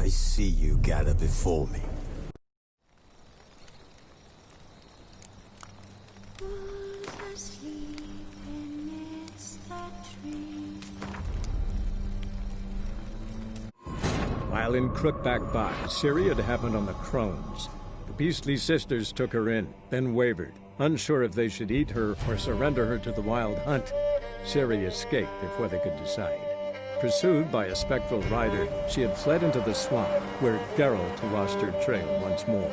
I see you gather before me. While in Crookback Bog, Ciri had happened on the Crones. The Beastly Sisters took her in, then wavered, unsure if they should eat her or surrender her to the Wild Hunt. Ciri escaped before they could decide. Pursued by a spectral rider, she had fled into the swamp, where Geralt lost her trail once more.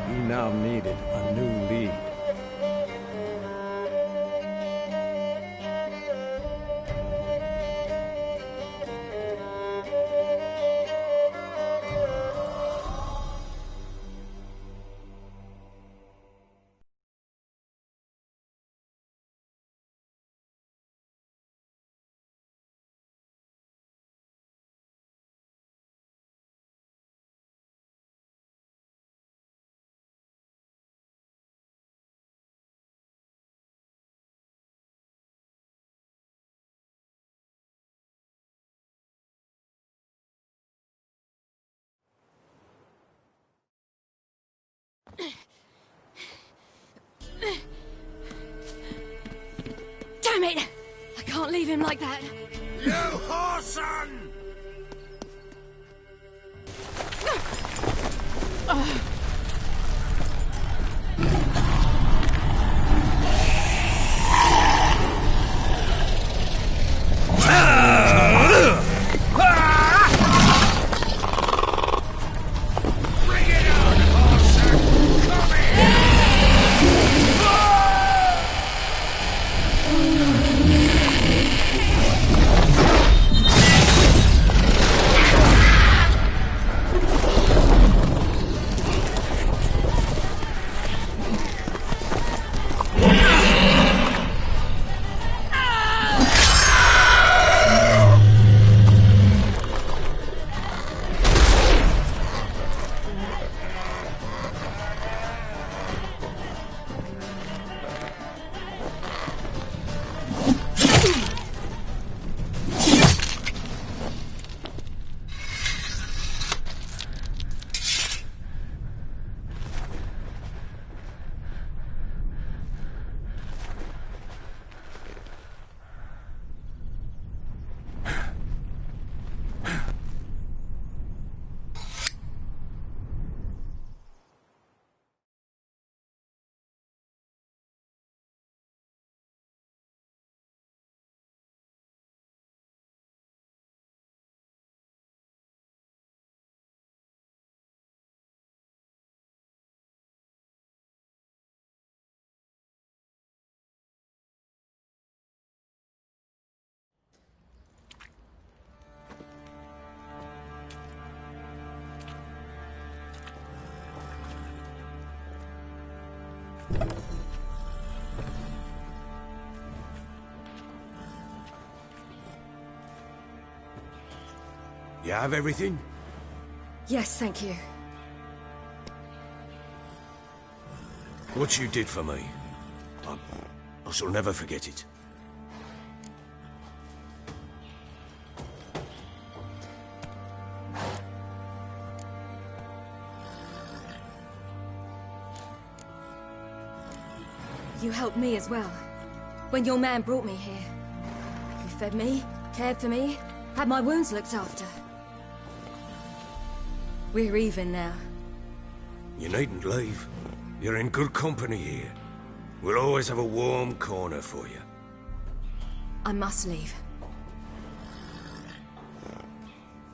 He now needed a new lead. Damn it! I can't leave him like that. You whoreson! You have everything? Yes, thank you. What you did for me, I shall never forget it. You helped me as well. When your man brought me here. You fed me, cared for me, had my wounds looked after. We're even now. You needn't leave. You're in good company here. We'll always have a warm corner for you. I must leave.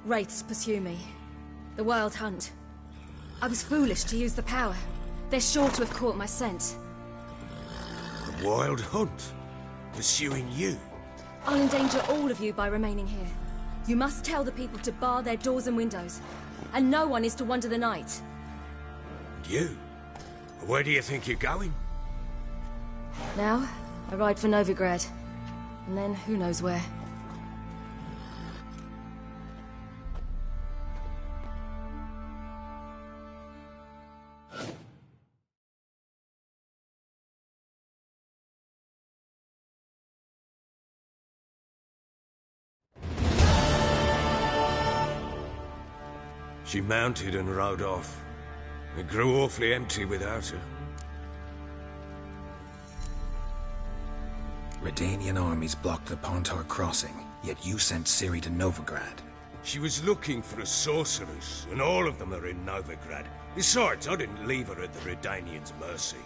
Wraiths pursue me. The Wild Hunt. I was foolish to use the power. They're sure to have caught my scent. The Wild Hunt? Pursuing you? I'll endanger all of you by remaining here. You must tell the people to bar their doors and windows. And no one is to wander the night. You? Where do you think you're going? Now, I ride for Novigrad. And then who knows where. She mounted and rode off. It grew awfully empty without her. Redanian armies blocked the Pontar crossing, yet you sent Ciri to Novigrad. She was looking for a sorceress, and all of them are in Novigrad. Besides, I didn't leave her at the Redanians' mercy.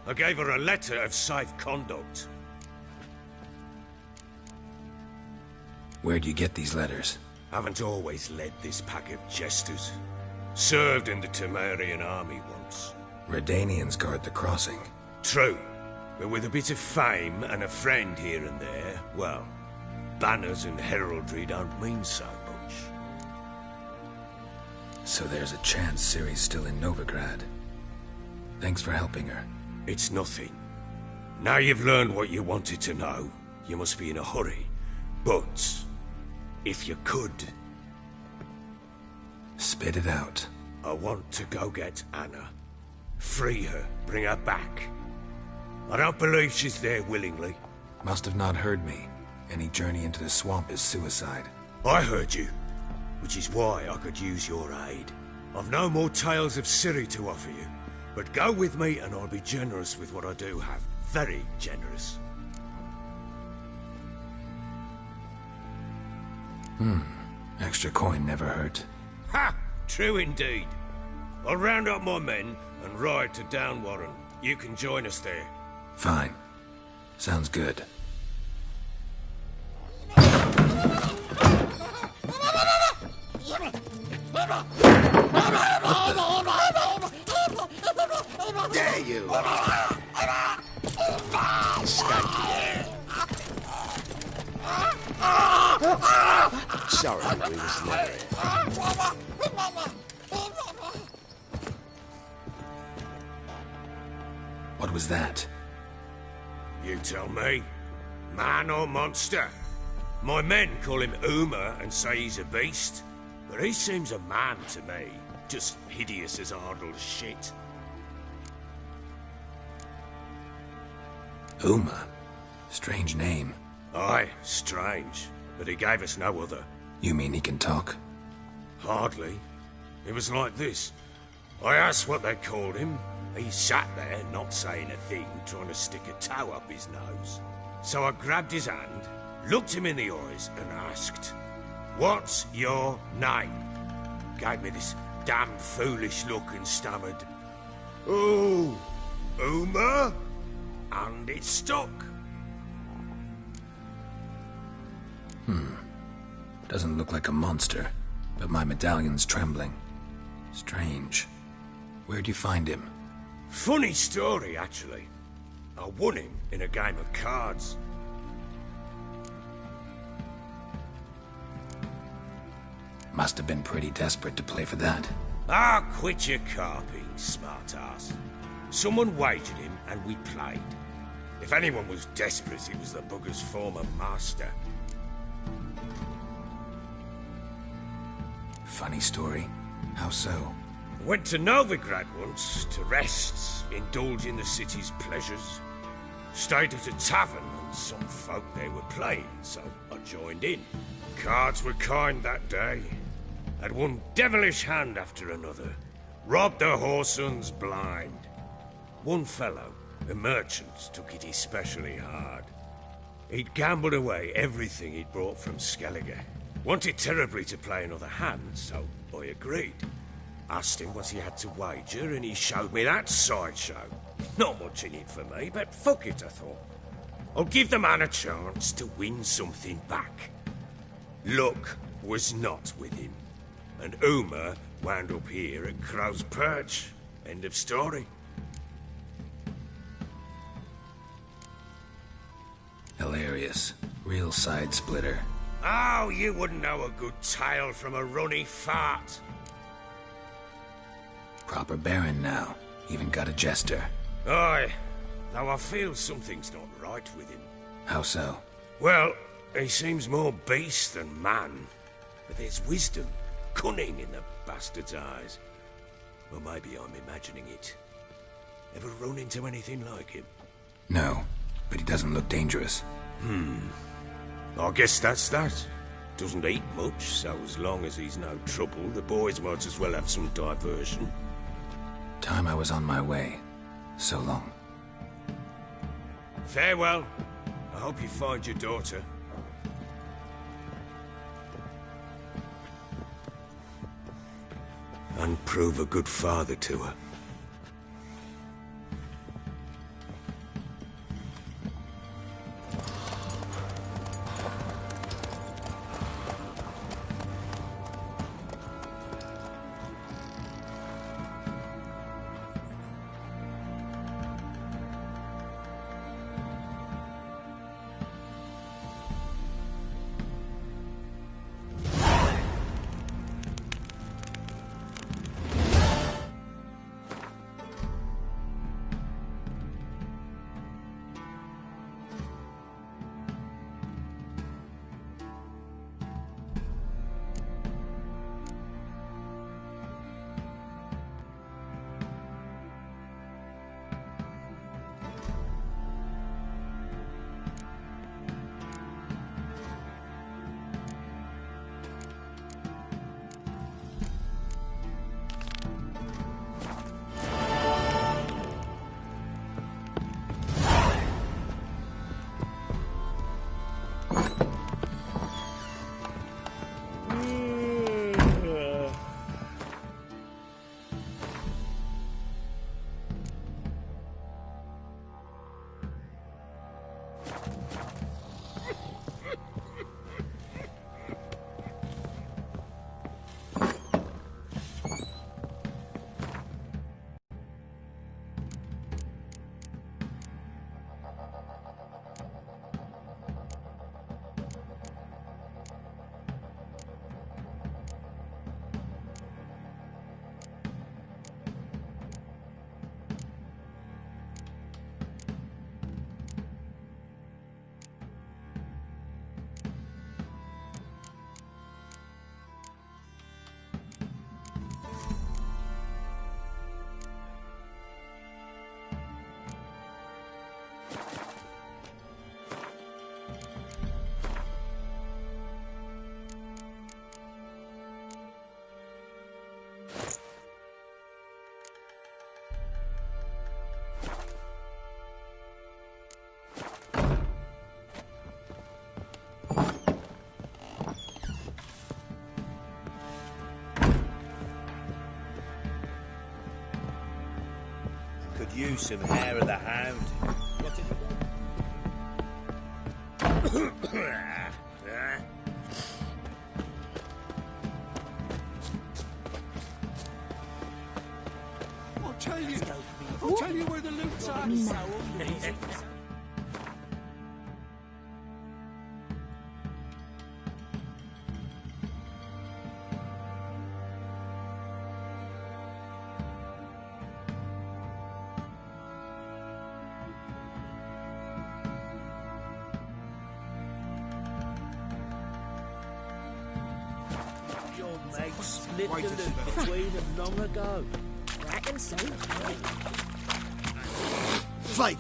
I gave her a letter of safe conduct. Where'd you get these letters? Haven't always led this pack of jesters. Served in the Temerian army once. Redanians guard the crossing. True, but with a bit of fame and a friend here and there, well, banners and heraldry don't mean so much. So there's a chance Ciri's still in Novigrad. Thanks for helping her. It's nothing. Now you've learned what you wanted to know, you must be in a hurry. But, if you could... Spit it out. I want to go get Anna. Free her, bring her back. I don't believe she's there willingly. Must have not heard me. Any journey into the swamp is suicide. I heard you, which is why I could use your aid. I've no more tales of Ciri to offer you, but go with me and I'll be generous with what I do have. Very generous. Extra coin never hurt. Ha! True indeed. I'll round up my men and ride to Downwarren. You can join us there. Fine. Sounds good. Dare you! Skanky. Sorry, we was never here. What was that? You tell me. Man or monster? My men call him Uma and say he's a beast, but he seems a man to me. Just hideous as Ardle's shit. Uma? Strange name. Aye, strange, but he gave us no other. You mean he can talk? Hardly. It was like this. I asked what they called him. He sat there, not saying a thing, trying to stick a toe up his nose. So I grabbed his hand, looked him in the eyes, and asked, "What's your name?" Gave me this damned foolish look and stammered, "Oh, Uma?" And it stuck. Doesn't look like a monster, but my medallion's trembling. Strange. Where'd you find him? Funny story, actually. I won him in a game of cards. Must have been pretty desperate to play for that. Ah, quit your carping, smartass. Someone wagered him, and we played. If anyone was desperate, it was the bugger's former master. Funny story. How so? Went to Novigrad once, to rest, indulge in the city's pleasures. Stayed at a tavern, and some folk there were playing, so I joined in. Cards were kind that day. Had one devilish hand after another. Robbed the whoresun's blind. One fellow, a merchant, took it especially hard. He'd gambled away everything he'd brought from Skellige. Wanted terribly to play another hand, so I agreed. Asked him what he had to wager, and he showed me that sideshow. Not much in it for me, but fuck it, I thought. I'll give the man a chance to win something back. Luck was not with him, and Uma wound up here at Crow's Perch. End of story. Hilarious. Real side splitter. Oh, you wouldn't know a good tale from a runny fart. Proper baron now. Even got a jester. Aye, though I feel something's not right with him. How so? Well, he seems more beast than man. But there's wisdom, cunning in the bastard's eyes. Or maybe I'm imagining it. Ever run into anything like him? No, but he doesn't look dangerous. I guess that's that. Doesn't eat much, so as long as he's no trouble, the boys might as well have some diversion. Time I was on my way. So long. Farewell. I hope you find your daughter. And prove a good father to her. Could use some hair of the hound. I'll tell you where the loot's at. Your mate split the loot between them long ago. Reckon so. Flake!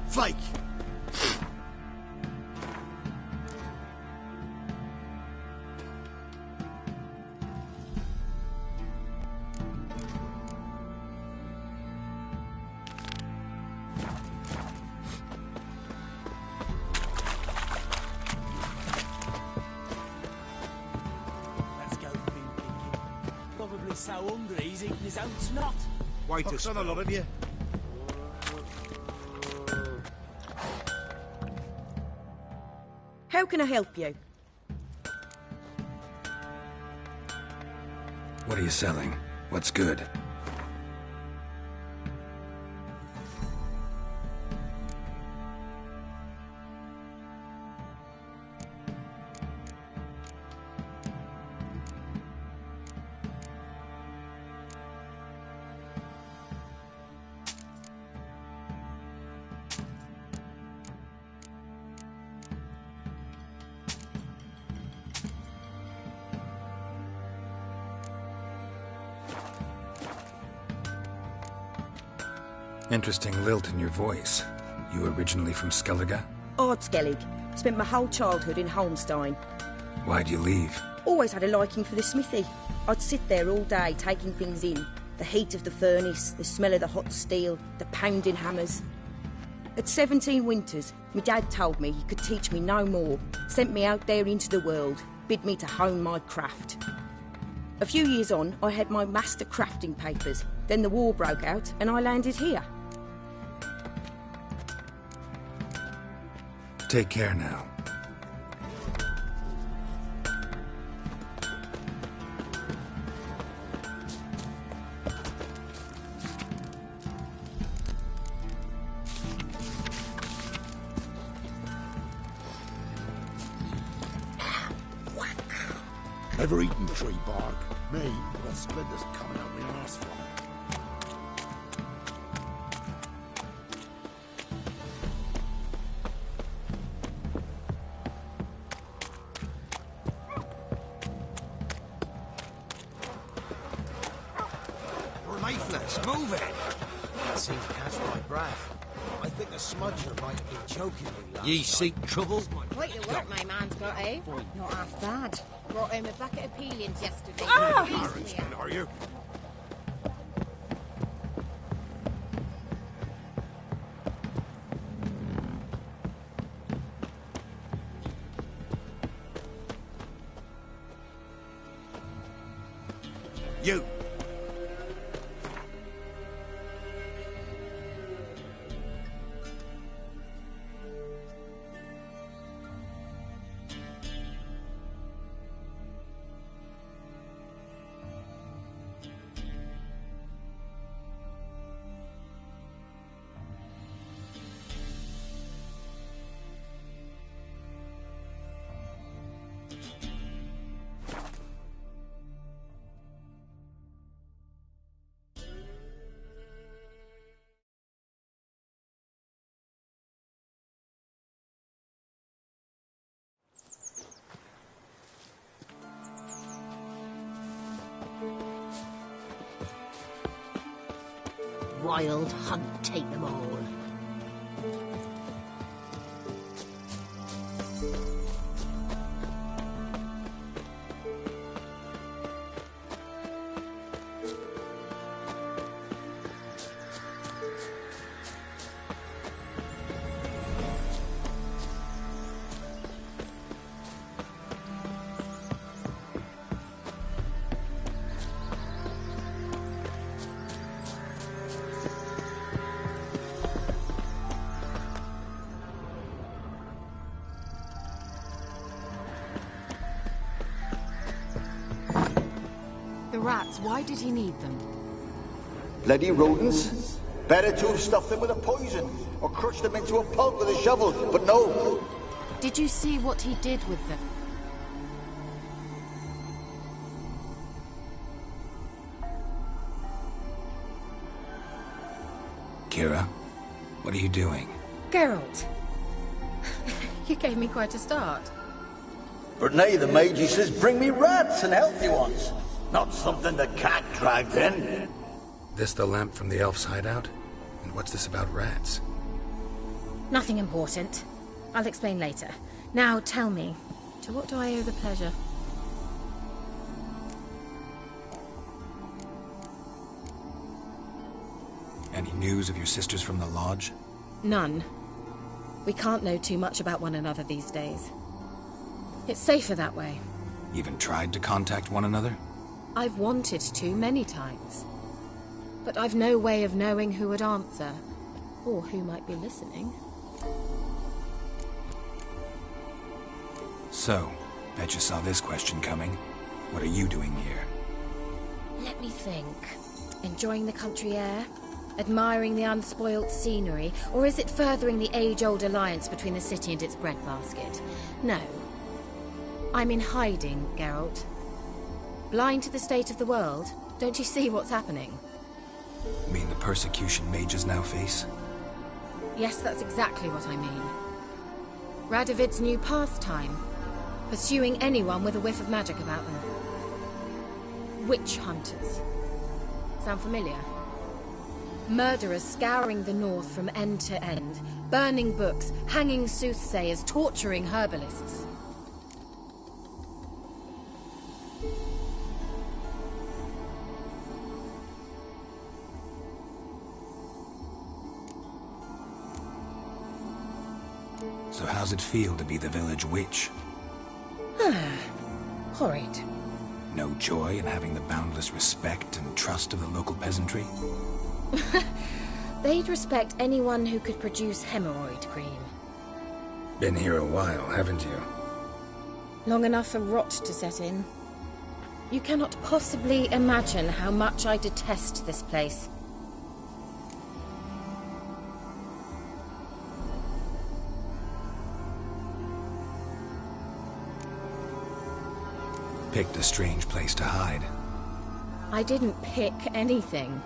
Flake! Let's go food picking. Probably so hungry he's eating his own snot. Wait a son, a lot of you. How can I help you? What are you selling? What's good? Interesting lilt in your voice. You originally from Skellige? Ardskellig. Spent my whole childhood in Holmstein. Why'd you leave? Always had a liking for the smithy. I'd sit there all day taking things in. The heat of the furnace, the smell of the hot steel, the pounding hammers. At 17 winters, my dad told me he could teach me no more. Sent me out there into the world, bid me to hone my craft. A few years on, I had my master crafting papers. Then the war broke out and I landed here. Take care now. Ever eaten tree bark? Me, got splinters coming out my arse from it. We're lifeless. Move it. That seems to catch my breath. I think the smudger might be choking me. Ye seek trouble? Quite the work my man's got, eh? Not half bad. Brought home a bucket of peelings yesterday. Are you? You! Wild hunt take them all. The rats, why did he need them? Bloody rodents. Better to have stuffed them with a poison, or crushed them into a pulp with a shovel, but no. Did you see what he did with them? Kira, what are you doing? Geralt! You gave me quite a start. But nay, the mage, he says, bring me rats and healthy ones. Not something the cat dragged in. This the lamp from the elf's hideout? And what's this about rats? Nothing important. I'll explain later. Now tell me, to what do I owe the pleasure? Any news of your sisters from the lodge? None. We can't know too much about one another these days. It's safer that way. Even tried to contact one another? I've wanted to many times. But I've no way of knowing who would answer, or who might be listening. So, bet you saw this question coming. What are you doing here? Let me think. Enjoying the country air? Admiring the unspoilt scenery? Or is it furthering the age-old alliance between the city and its breadbasket? No. I'm in hiding, Geralt. Blind to the state of the world? Don't you see what's happening? You mean the persecution mages now face? Yes, that's exactly what I mean. Radovid's new pastime. Pursuing anyone with a whiff of magic about them. Witch hunters. Sound familiar? Murderers scouring the north from end to end, burning books, hanging soothsayers, torturing herbalists. So how's it feel to be the village witch? Horrid. No joy in having the boundless respect and trust of the local peasantry? They'd respect anyone who could produce hemorrhoid cream. Been here a while, haven't you? Long enough for rot to set in. You cannot possibly imagine how much I detest this place. Picked a strange place to hide. I didn't pick anything.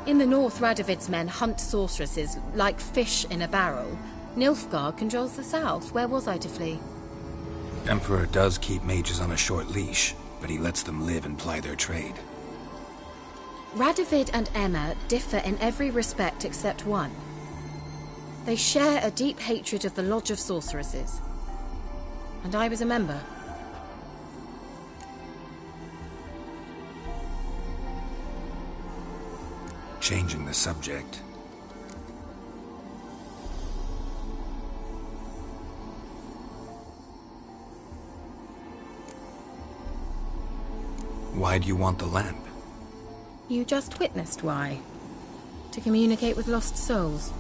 In the north, Radovid's men hunt sorceresses like fish in a barrel. Nilfgaard controls the south. Where was I to flee? Emperor does keep mages on a short leash, but he lets them live and ply their trade. Radovid and Emma differ in every respect except one. They share a deep hatred of the Lodge of Sorceresses. And I was a member. Changing the subject. Why do you want the lamp? You just witnessed why. To communicate with lost souls.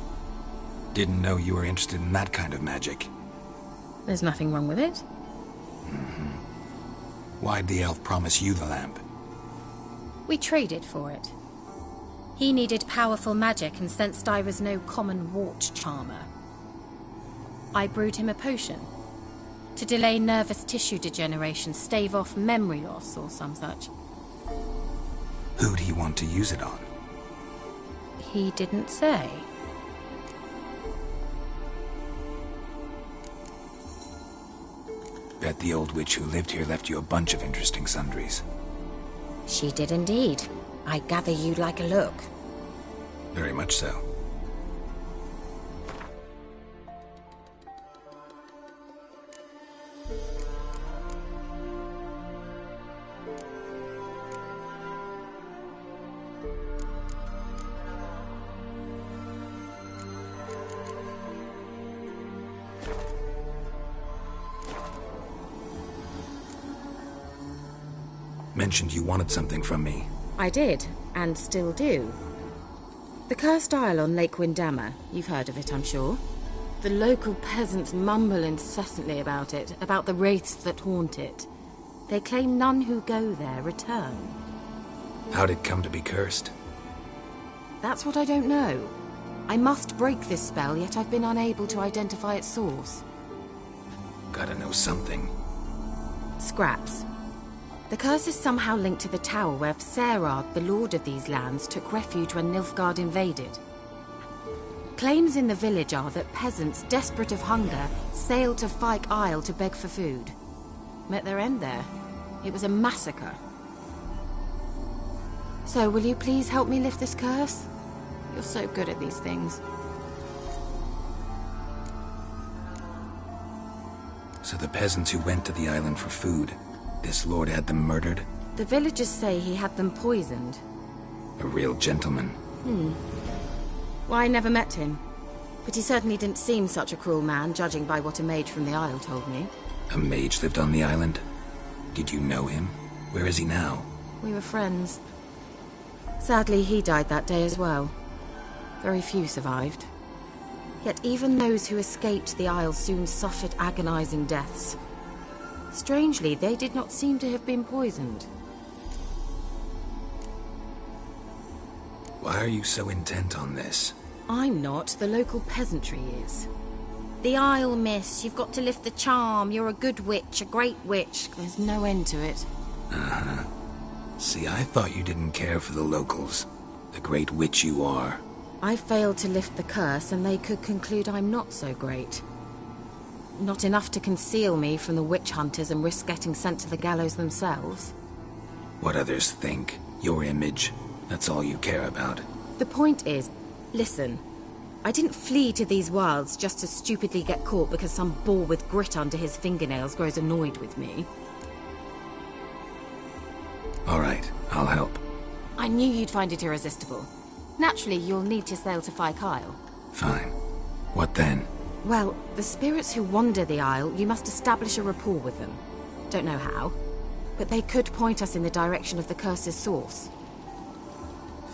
Didn't know you were interested in that kind of magic. There's nothing wrong with it. Why'd the elf promise you the lamp? We traded for it. He needed powerful magic and sensed I was no common wart charmer. I brewed him a potion. To delay nervous tissue degeneration, stave off memory loss or some such. Who'd he want to use it on? He didn't say. Bet the old witch who lived here left you a bunch of interesting sundries. She did indeed. I gather you'd like a look. Very much so. Mentioned you wanted something from me. I did, and still do. The Cursed Isle on Lake Windammer. You've heard of it, I'm sure. The local peasants mumble incessantly about it, about the wraiths that haunt it. They claim none who go there return. How'd it come to be cursed? That's what I don't know. I must break this spell, yet I've been unable to identify its source. Gotta know something. Scraps. The curse is somehow linked to the tower where Serard, the lord of these lands, took refuge when Nilfgaard invaded. Claims in the village are that peasants, desperate of hunger, sailed to Fyke Isle to beg for food. Met their end there. It was a massacre. So, will you please help me lift this curse? You're so good at these things. So the peasants who went to the island for food, this lord had them murdered? The villagers say he had them poisoned. A real gentleman. Well, I never met him. But he certainly didn't seem such a cruel man, judging by what a mage from the Isle told me. A mage lived on the island? Did you know him? Where is he now? We were friends. Sadly, he died that day as well. Very few survived. Yet even those who escaped the Isle soon suffered agonizing deaths. Strangely, they did not seem to have been poisoned. Why are you so intent on this? I'm not. The local peasantry is. The Isle, miss. You've got to lift the charm. You're a good witch, a great witch. There's no end to it. Uh-huh. See, I thought you didn't care for the locals. The great witch you are. I failed to lift the curse, and they could conclude I'm not so great. Not enough to conceal me from the witch hunters and risk getting sent to the gallows themselves. What others think, your image, that's all you care about. The point is, listen, I didn't flee to these wilds just to stupidly get caught because some boar with grit under his fingernails grows annoyed with me. All right, I'll help. I knew you'd find it irresistible. Naturally, you'll need to sail to Fyke Isle. Fine. What then? Well, the spirits who wander the Isle, you must establish a rapport with them. Don't know how, but they could point us in the direction of the curse's source.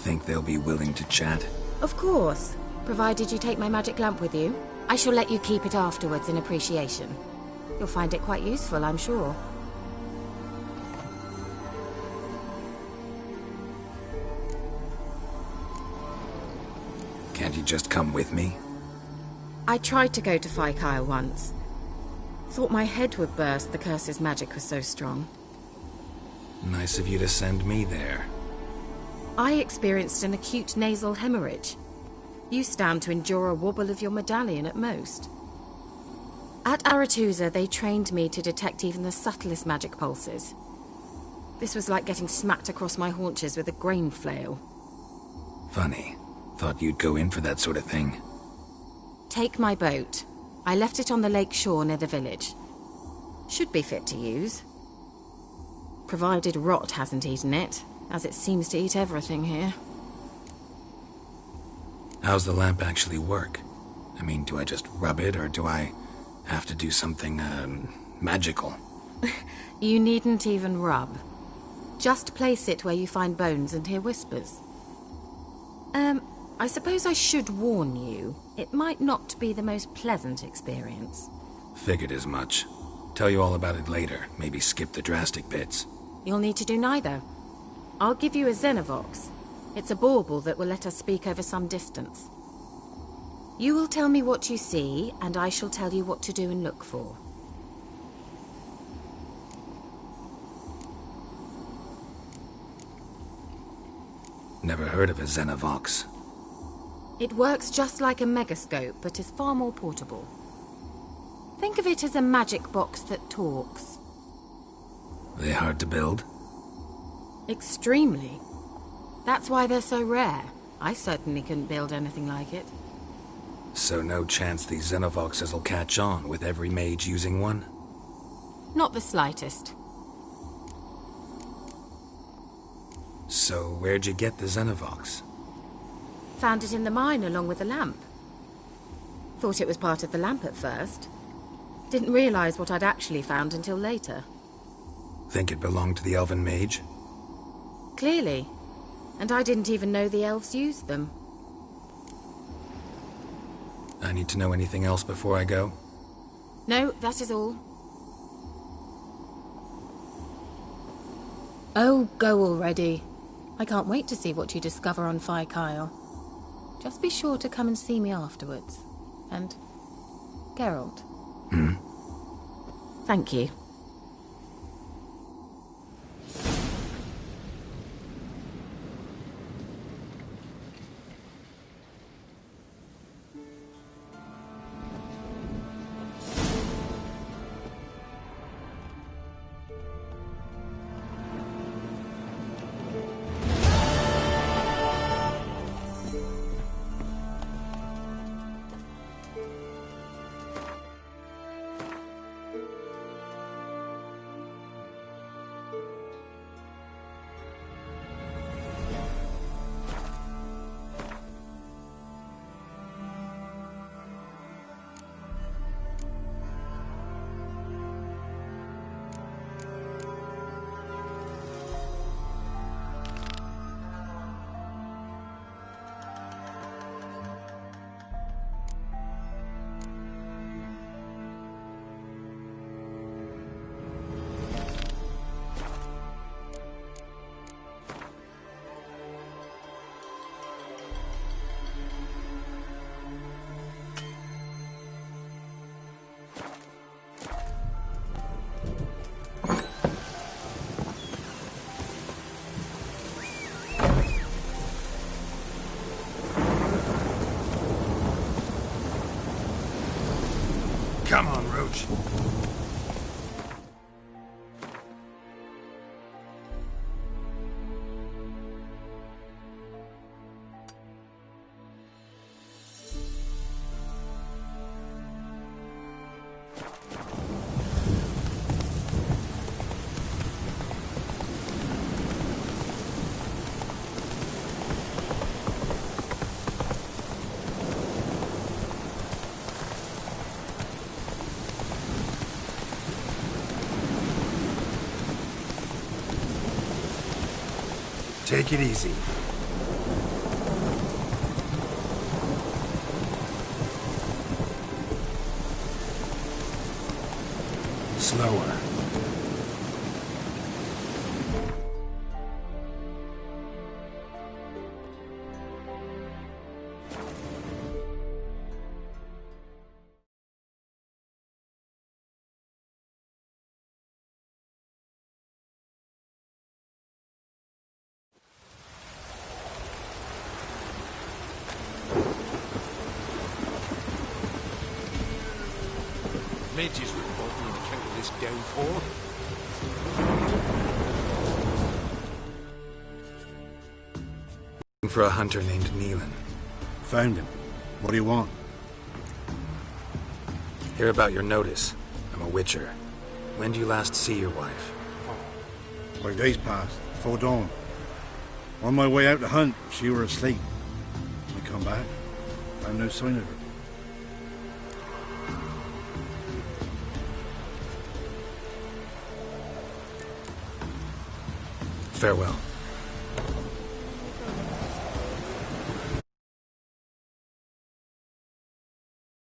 Think they'll be willing to chat? Of course, provided you take my magic lamp with you. I shall let you keep it afterwards in appreciation. You'll find it quite useful, I'm sure. Can't you just come with me? I tried to go to Fyke Isle once. Thought my head would burst, the curse's magic was so strong. Nice of you to send me there. I experienced an acute nasal hemorrhage. You stand to endure a wobble of your medallion at most. At Aretusa, they trained me to detect even the subtlest magic pulses. This was like getting smacked across my haunches with a grain flail. Funny. Thought you'd go in for that sort of thing. Take my boat. I left it on the lake shore near the village. Should be fit to use. Provided rot hasn't eaten it, as it seems to eat everything here. How's the lamp actually work? I mean, do I just rub it, or do I have to do something, magical? You needn't even rub. Just place it where you find bones and hear whispers. I suppose I should warn you, it might not be the most pleasant experience. Figured as much. Tell you all about it later, maybe skip the drastic bits. You'll need to do neither. I'll give you a Xenovox. It's a bauble that will let us speak over some distance. You will tell me what you see, and I shall tell you what to do and look for. Never heard of a Xenovox. It works just like a megascope, but is far more portable. Think of it as a magic box that talks. Are they hard to build? Extremely. That's why they're so rare. I certainly couldn't build anything like it. So no chance these Xenovoxes will catch on with every mage using one? Not the slightest. So where'd you get the Xenovox? Found it in the mine along with the lamp. Thought it was part of the lamp at first. Didn't realize what I'd actually found until later. Think it belonged to the elven mage? Clearly. And I didn't even know the elves used them. I need to know anything else before I go? No, that is all. Oh, go already. I can't wait to see what you discover on Fyke Isle. Just be sure to come and see me afterwards. And Geralt. Thank you. Come on, Roach. Take it easy. Slower. Midges would want me to counter this downfall. For a hunter named Neelan. Found him. What do you want? Hear about your notice. I'm a witcher. When do you last see your wife? 5 days passed, before dawn. On my way out to hunt, she were asleep. I come back, found no sign of her. Farewell.